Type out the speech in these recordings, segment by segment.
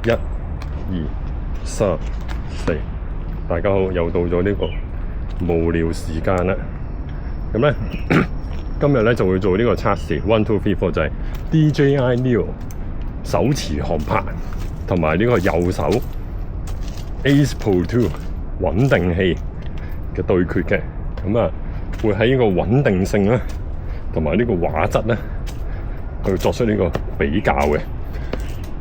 1、2、3、4，大家好，又到咗呢個無聊時間啦。咁咧今日咧就會做呢個測試，1、2、3、4就係 DJI Neo 手持航拍同埋呢個右手 Ace Pro 2穩定器嘅對決嘅。咁啊，會喺呢個穩定性咧同埋呢個畫質咧去作出呢個比較嘅。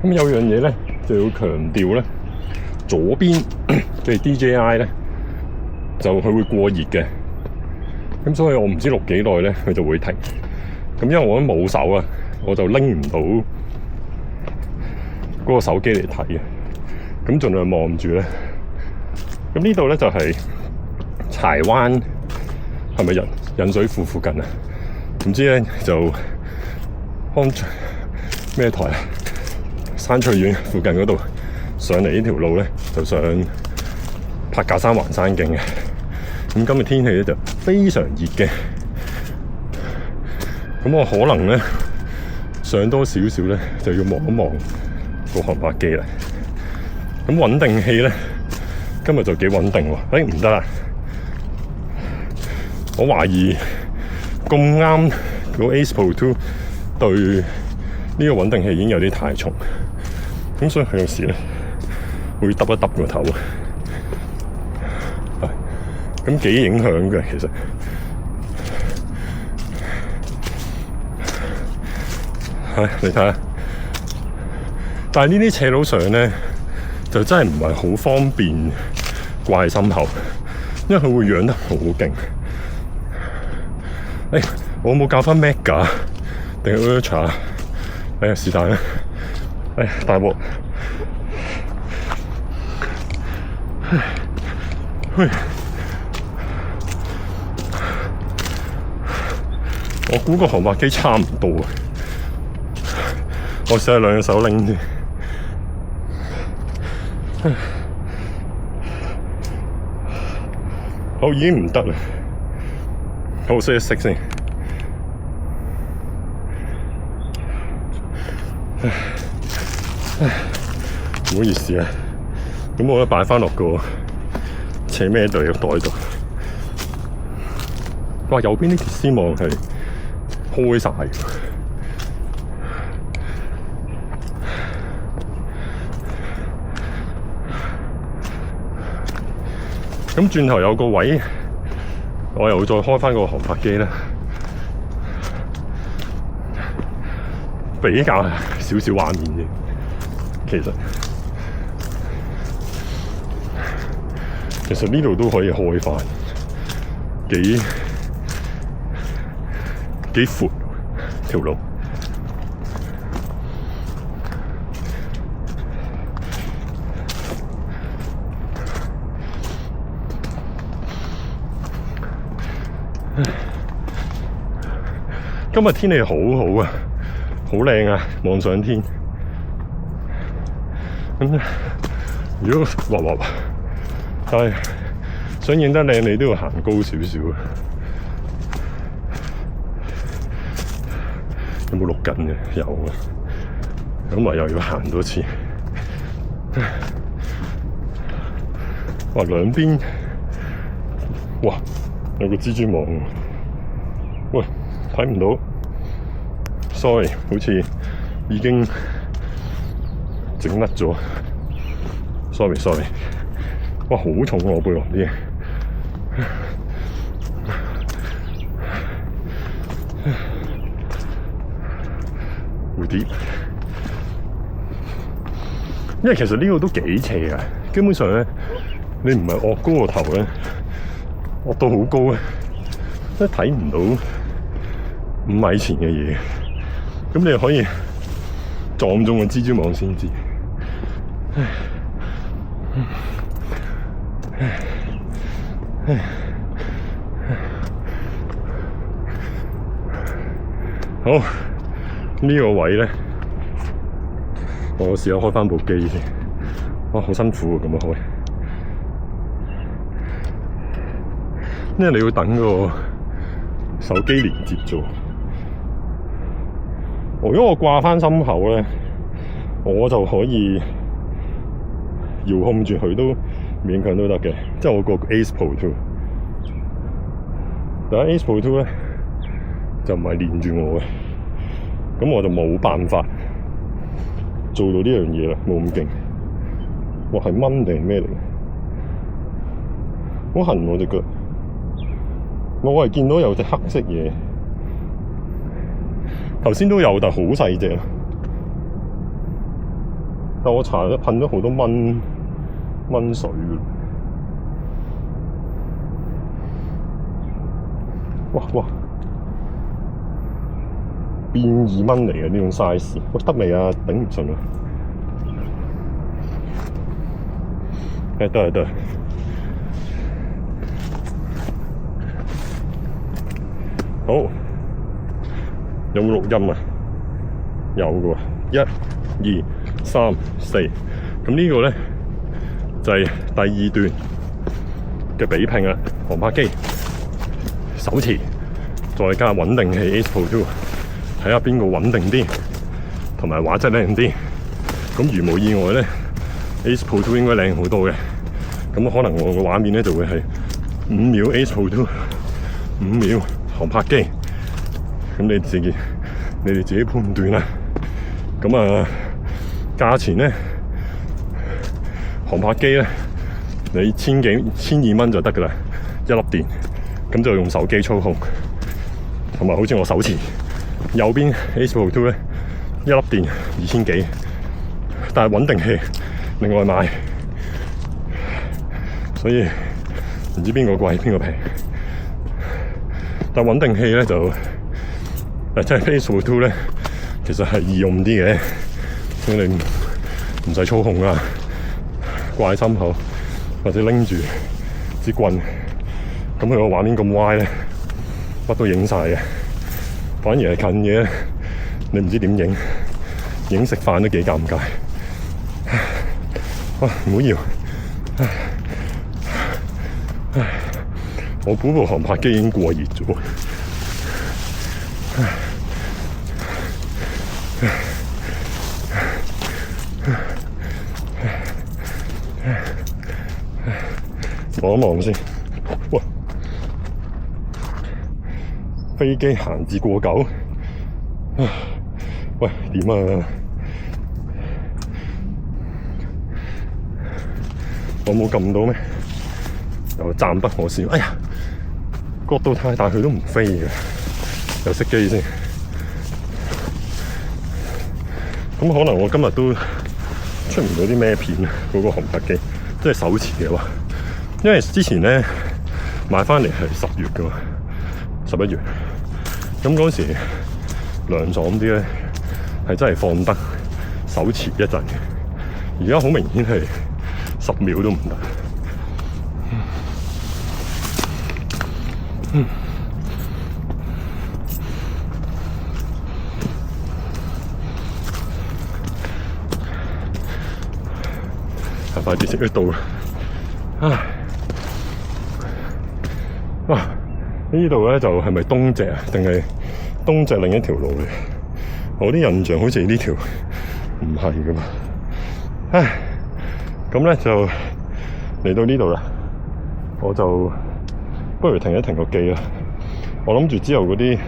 咁有樣嘢咧就要強調咧，左邊嘅 DJI 咧就佢會過熱嘅，咁所以我唔知錄幾耐咧佢就會停。咁因為我都冇手啊，我就拎唔到嗰個手機嚟睇嘅，咁盡量望住咧。咁呢度咧就係柴灣，係咪引水庫附近啊？唔知咧就咩台啊？山翠苑附近嗰度上嚟呢條路咧，就上柏架山環山徑嘅。咁今日天氣咧就非常熱嘅，咁我可能咧上多少少咧就要望一望個航拍機啦。咁穩定器咧今日就幾穩定喎。唔得啦，我懷疑咁啱個 Ace Pro 2對呢個穩定器已經有啲太重，咁所以佢有時咧會耷一耷個頭，咁幾影響嘅其實。你睇下，但係呢啲斜路上咧就真係唔係好方便掛喺心口，因為佢會仰得好勁。我冇教翻 Mega 定係 Ultra，是但啦。大鑊！我估個航拍機差唔多，我試下兩隻手拎先。好，已經唔得啦。好，熄一熄先。唔好意思啊，咁我咧擺翻落個斜孭袋嘅袋度。哇，右邊啲鐵絲網係開晒嘅。咁轉頭有個位，我又再開翻個航拍機啦，比較少少畫面嘅。其實呢度都可以開翻，幾闊條路。今日天氣好好啊，好靚啊，望上天。咁如果滑，但係想影得靚，你都要行高少少。有冇錄緊嘅？有啊。咁咪又要行多次。哇！兩邊，哇！有個蜘蛛網。喂，睇唔到 ，sorry， 好似已經整甩咗 ，sorry， 哇，好重喎，我背囊啲嘢，蝴蝶，因為其實呢個都幾斜嘅，基本上咧，你唔係惡高個頭咧，惡到好高咧，都睇唔到5米前嘅嘢，咁你可以撞中個蜘蛛網先知。好，呢個位咧，我試下開翻部機先。哇，好辛苦啊，咁樣開，因為你要等個手機連接咗。如果我掛翻心口咧，我就可以遙控住佢都勉強都得嘅。即係我個 Ace Pro 2，但係 Ace Pro 2咧就唔係連住我嘅，咁我就冇辦法做到呢樣嘢啦，冇咁勁。哇，係蚊定係咩嚟嘅？好痕我隻腳。我係見到有隻黑色嘢，頭先都有，但係好細隻。但我搽咗噴咗好多蚊水嘅。哇！變異蚊嚟嘅呢種 size， 我得未啊？頂唔順啊！得。好，有冇錄音啊？有嘅喎，1、2、3、4。咁呢個咧就係第二段嘅比拼啦。航拍機、手持，再加穩定器 Ace Pro 2，睇下邊個穩定啲，同埋畫質靚啲。咁如無意外咧 ，Ace Pro 2應該靚好多嘅。咁可能我個畫面咧就會係5秒 Ace Pro 2，5秒航拍機。咁你哋自己判斷啦。咁啊，價錢咧，航拍機咧，你1200蚊就得噶啦，1粒電。咁就用手機操控，同埋好似我手持右邊 Ace Pro 2咧，1粒電2000幾，但係穩定器另外買，所以唔知邊個貴邊個平。但穩定器咧就即係 Ace Pro 2咧，其實係易用啲嘅，咁你唔使操控啊，掛喺心口或者拎住支棍。咁佢個畫面咁歪咧，乜都影晒嘅。反而係近嘢，你唔知點影食飯都幾尷尬。哇！唔好搖。我估部航拍機已經過熱咗。望一望先。哇！飛機閒置過久，喂，點啊？我冇撳到咩？又暫不可視。哎呀，角度太大，佢都唔飛嘅。又熄機先。咁可能我今日都出唔到啲咩片啊？嗰個航拍機，即係手持嘅話，因為之前咧買翻嚟係10月噶嘛，11月。咁嗰時涼爽啲咧，係真係放得手持一陣嘅。而家好明顯係10秒都唔得。快啲食得到啦！哇！呢度咧就係咪東脊啊？定係東脊另一條路嚟？我啲印象好似呢條唔係噶嘛。咁咧就嚟到呢度啦，我就不如停一停個機啦。我諗住之後嗰啲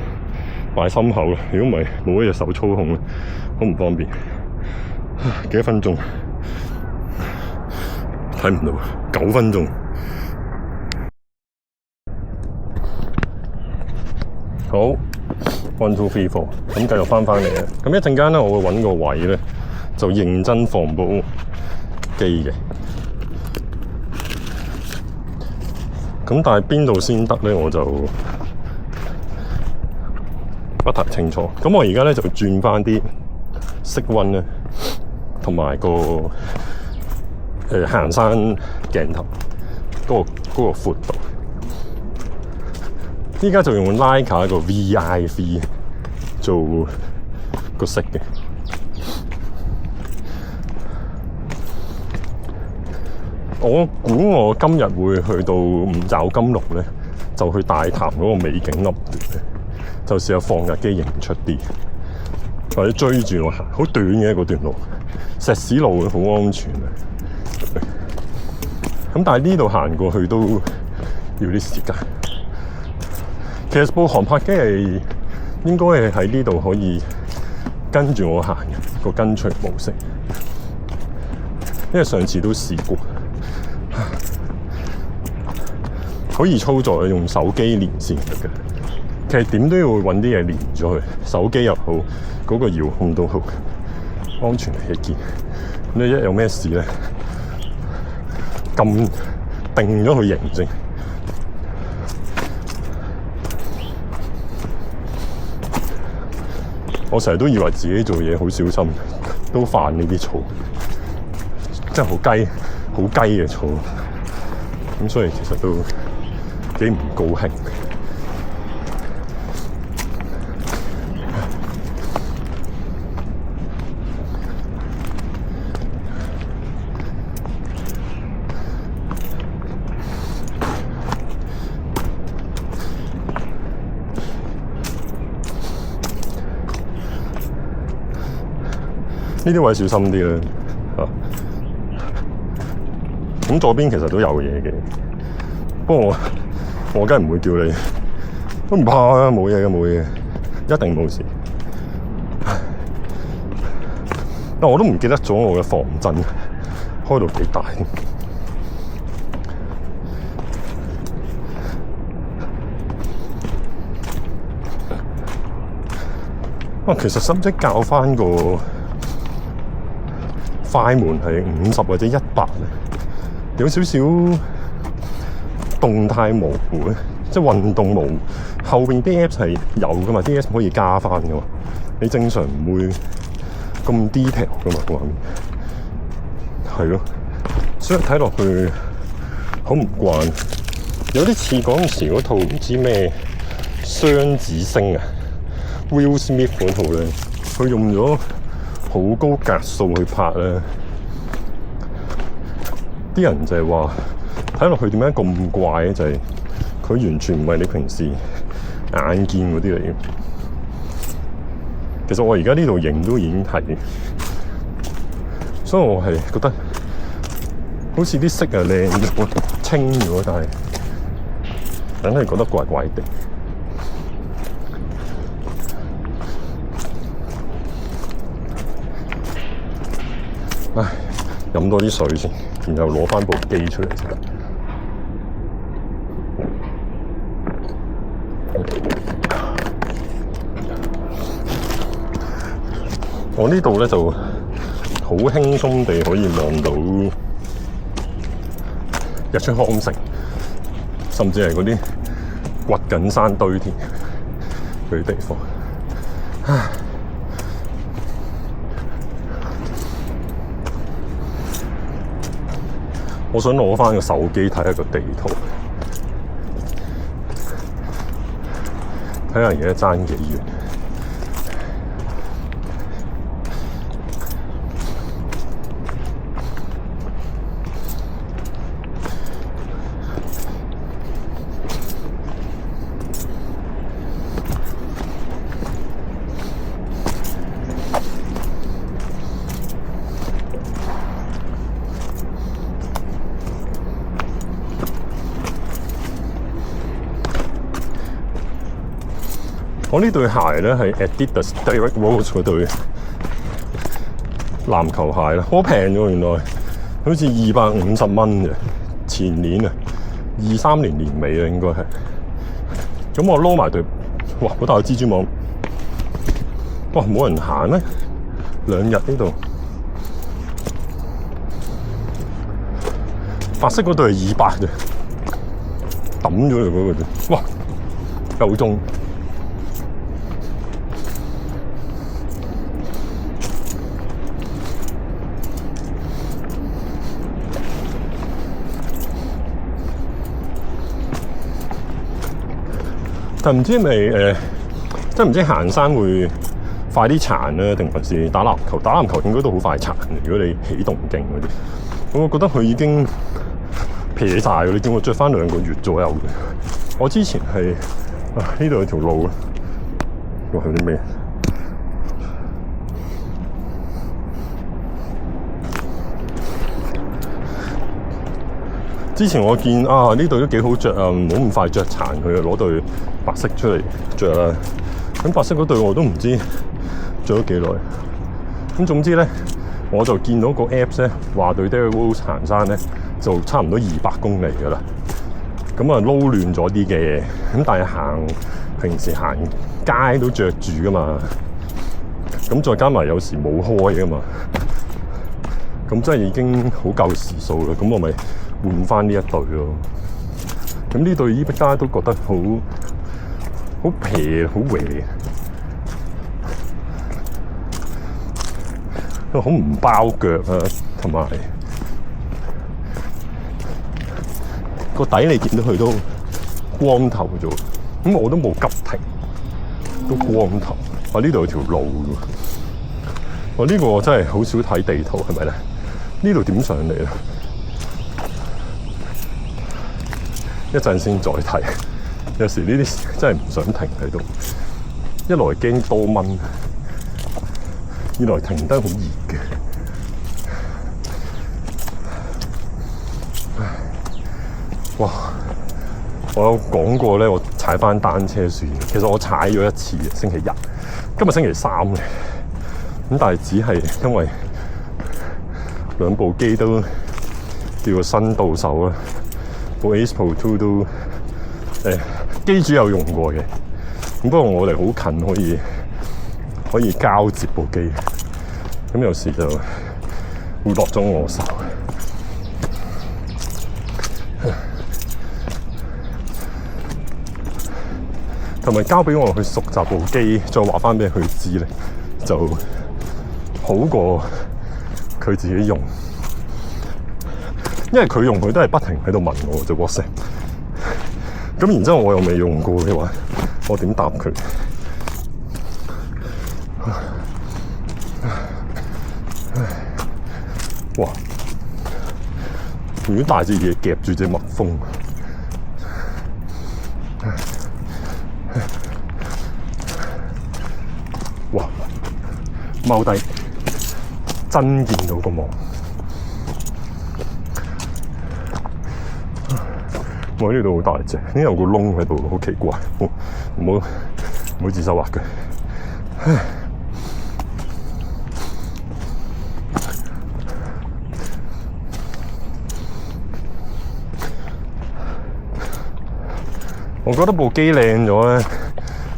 擺心口啦，如果唔係冇一隻手操控，好唔方便。幾多分鐘？睇唔到，9分鐘。好 ，1、2、3、4，咁繼續翻嚟啊！咁一陣間咧，我會揾個位咧，就認真放部機嘅。咁但係邊度先得咧，我就不太清楚。咁我而家咧就轉翻啲色溫咧，同埋個行山鏡頭嗰個闊度。依家就用 Leica 個 VIV 做個色嘅。我估我今日會去到五爪金龍咧，就去大潭嗰個美景凹段咧，就試下放架機影出啲，或者追住我行，好短嘅一個段路，石屎路好安全啊。咁但係呢度行過去都要啲時間。其實部航拍機係應該係喺呢度可以跟住我行嘅個跟隨模式，因為上次都試過，可以操作用手機連線得嘅。其實點都要揾啲嘢連咗佢，手機又好，嗰個遙控都好，安全起見。咁你一有咩事咧，撳定咗佢認證。我成日都以為自己做嘢好小心，都犯呢啲錯，真係好雞嘅錯。咁所以其實都幾唔高興。呢啲位小心啲啦，咁左邊其實都有嘢嘅，不過我梗係唔會叫你，都唔怕啊，冇嘢嘅，一定冇事。但我都唔記得咗我嘅防震開到幾大。其實使唔使校返個快門係50或者100咧？有少少動態模糊咧，即係運動模糊。後邊啲 Apps 係有噶嘛，啲 Apps 可以加返噶嘛。你正常唔會咁 detail 噶嘛，個畫面係咯，所以睇落去好唔慣，有啲似嗰陣時嗰套唔知咩雙子星啊 ，Will Smith 嗰套咧，佢用咗好高格數去拍咧，啲人就係話睇落去點解咁怪咧？就係佢完全唔係你平時眼見嗰啲嚟嘅。其實我而家呢度影都已經係，所以我係覺得好似啲色啊靚咗、清咗，但係梗係覺得怪怪地。唉，飲多啲水先，然後攞返部機出嚟先得。我呢度咧就好輕鬆地可以望到日出康城，甚至係嗰啲掘緊山堆添嗰啲地方。唉，我想攞返個手機睇下個地圖，睇下而家爭幾遠。我呢對鞋咧係 Adidas Direct Rose 嗰對籃球鞋啦，好平喎，原來好似250蚊嘅，前年啊，23年年尾啊應該係。咁我撈埋對，哇！好大個蜘蛛網，哇！冇人行咩？2日呢度，白色嗰對係200啫，抌咗嚟嗰個啫，哇！夠鐘。但唔知係咪即係唔知行山會快啲殘咧，定還是打籃球？打籃球應該都好快殘嘅。如果你起動勁嗰啲，我覺得佢已經撇晒嘅。你叫我着翻2個月左右嘅。我之前係呢度有條路，哇！有啲咩？之前我見啊呢對都幾好着啊，唔好咁快着殘佢啊，攞對白色出嚟着啦。咁白色嗰對我都唔知着咗幾耐。咁總之咧，我就見到個 Apps 咧話對 Derek Rose 行山咧就差唔多200公里噶啦。咁啊撈亂咗啲嘅，咁但係平時行街都着住噶嘛。咁再加埋有時冇開噶嘛，咁真係已經好夠時數啦。咁我咪換翻呢一對咯。咁呢對依家都覺得好皮好歪，都好唔包腳啊，同埋個底你見到佢都光頭咗，咁我都冇急停，都光頭。呢度有條路喎，呢個我真係好少睇地圖，係咪咧？呢度點上嚟咧？一陣先再睇。有時呢啲真係唔想停喺度，一來驚多蚊，二來停得好熱嘅。哇！我有講過咧，我踩翻單車算。其實我踩咗一次嘅，星期日。今日星期3嘅，咁但係只係因為兩部機都叫做新到手啦，部 Ace Pro 2都機主有用過嘅，咁不過我哋好近可以交接部機，咁有時就會落咗我手。同埋交俾我去熟習部機，再話翻俾佢知咧，就好過佢自己用。因為佢用佢都係不停喺度問我就 WhatsApp，咁然之後我又未用過嘅話，我點答佢？哇！如果大隻嘢夾住隻蜜蜂。哇！踎低，真見到個網。我呢度好大隻，呢有個窿喺度，好奇怪。唔好自手畫嘅。我覺得部機靚咗咧，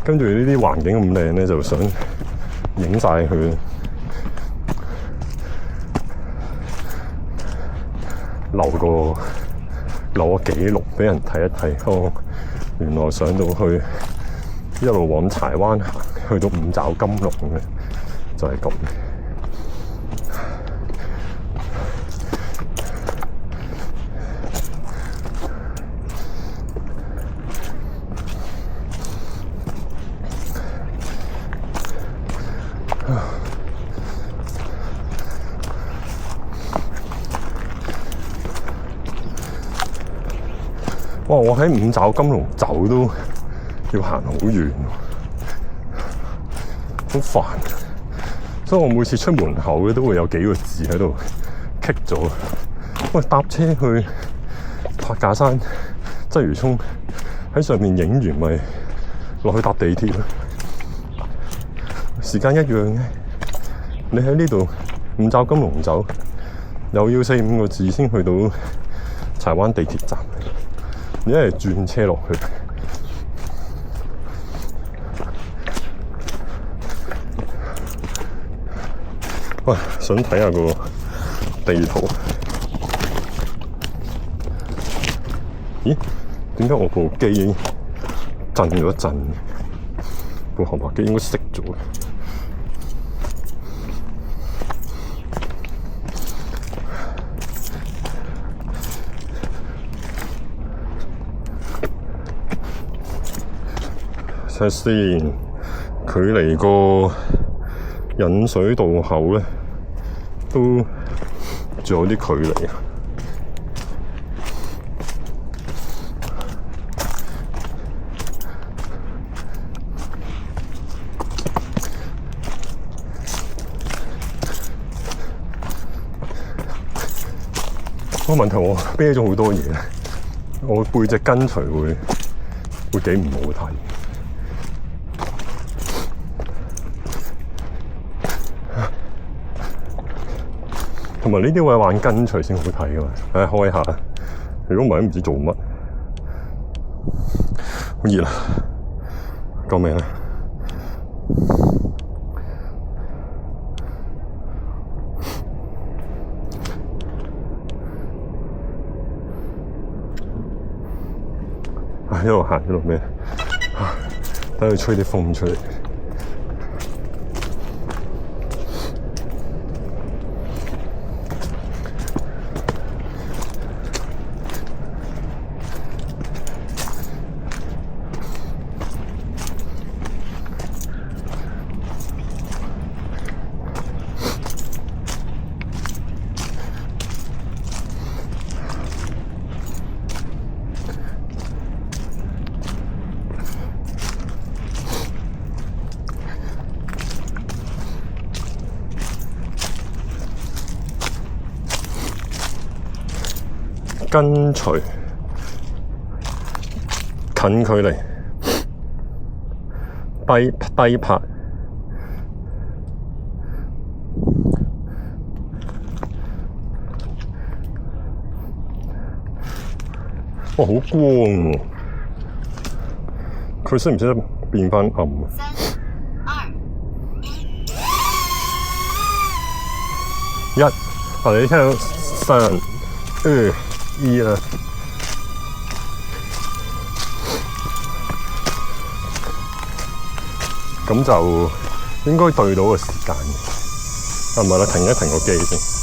跟住呢啲環境咁靚咧，就想影晒佢，留個記錄俾人睇一睇。哦，原來上到去一路往柴灣行，去到五爪金龍嘅，就係咁。哇！我喺五爪金龍走都要行好遠，好煩。所以我每次出門口咧都會有幾個字喺度棘咗。喂，搭車去柏架山、鰂魚涌喺上面影完咪落去搭地鐵咯，時間一樣嘅。你喺呢度五爪金龍走，又要4-5個字先去到柴灣地鐵站。你一係轉車落去，喂，想睇下個地圖。咦？點解我部機震咗一震？部航拍機應該熄咗。睇先，距離個引水道口咧，都仲有啲距離啊！個問題我啤咗好多嘢。我背脊跟隨會幾唔好睇。同埋呢啲位玩跟隨先好睇㗎嘛。開下，如果唔係都唔知做乜。好熱啊！救命啊！一路行一路咩？等佢吹啲風出嚟。跟隨近距離低拍，哇！好光喎，佢識唔識得變返暗啊？3、2、1，你聽到3、2、1啦。咁就應該對到個時間嘅。唔係啦，停一停個機先。